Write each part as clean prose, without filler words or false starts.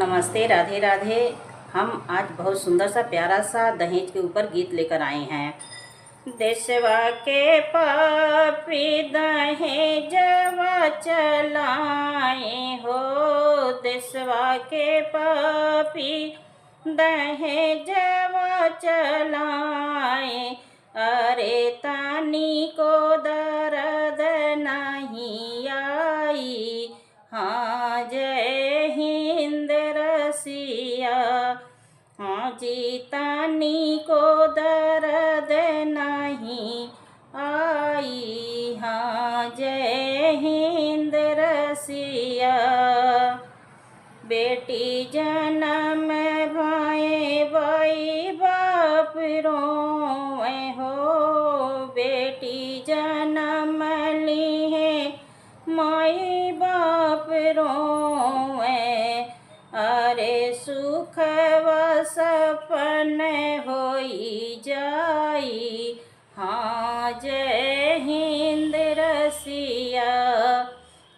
नमस्ते, राधे राधे। हम आज बहुत सुंदर सा प्यारा सा दहेज के ऊपर गीत लेकर आए हैं। देशवा के पापी दहेजवा चलाए हो, देशवा के पापी दहेजवा चलाए। अरे तानी को दर्द नहीं आई, हाँ जय हिंद रसिया। हाँ जी, तानी को दर्द नहीं आई, हाँ जय हिंद रसिया। बेटी जन्म भाए बाई बाप रोए हो, बेटी जन्म ली है माई बाप रोए। अरे सुख व सपन होई जाई, हाँ जय हिंद रसिया।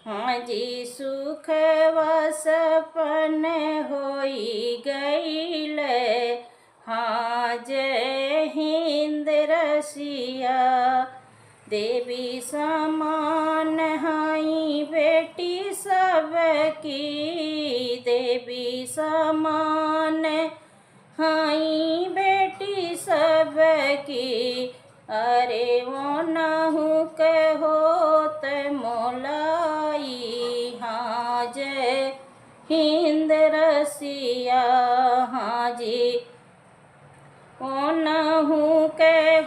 हाँ जी, सुख व सपन होई गईल, हाँ जय हिंद रसिया। देवी समान हाई बेटी सबकी, देवी समान हाई बेटी सबकी। अरे वो नहु होत मोलाई, हाँ जय हिंद रसिया। हाँ जी, ओ नहु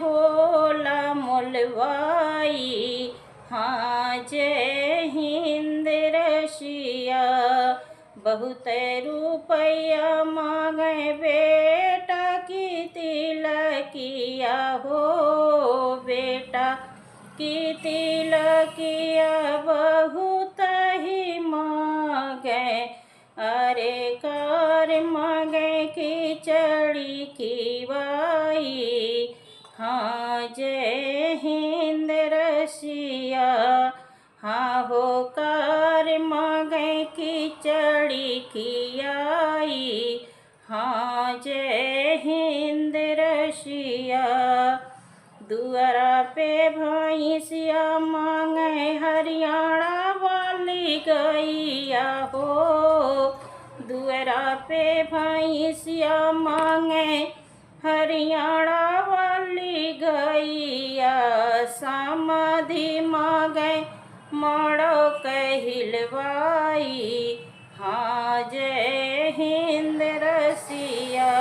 होला मोलवाई, हाँ जय हिंद रसिया। बहुत रुपया मांगे बेटा की तिलकिया हो, बेटा की तिलकिया बहुत ही मांगे। अरे कार मांगे खिचड़ी खिवाई, हाँ जय हिंद रसिया। हाँ हो कार मांगे खिचड़ी खियाई, हाँ जय हिंद रसिया। दुआरा पे भैंसिया मांगे हरियाणा वाली गैया हो, दुआरा पे भैंसिया मांगे हरियाणा वाली गैया। समाधि मांगे माड़ो कहलवाई, हाँ जय हिंद रसिया।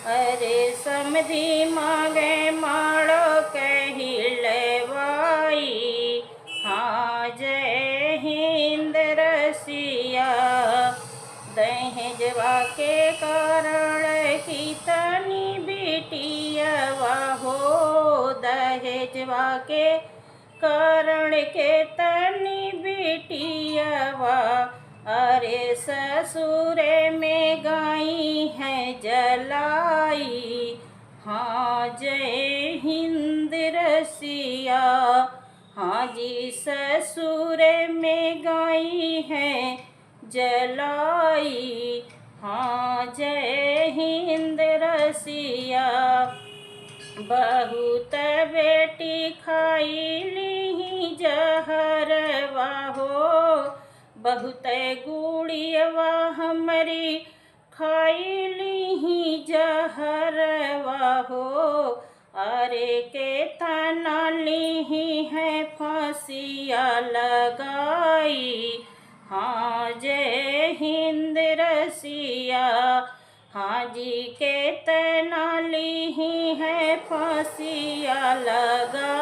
अरे समधि मांगे माड़ो कहलवाई, हाँ जय हिंद रसिया। दहेजवा के कारण कितनी बेटियावा हो, दहेजवा के कारण कितनी बेटियावा। अरे ससुरे में गई है जलाई, हाँ जय हिंद रसिया। हाँ जी, ससुरे में गई है जलाई, हाँ जय हिंद रसिया। बहुत बेटी खाई ली जहरवा हो, बहुत गुड़ियवा हमारी खाई ली जहरवा हो। अरे के तना ली है फांसिया लगाई, हाँ जय हिंद रसिया। हाँ जी, के तना ली है फांसिया लगा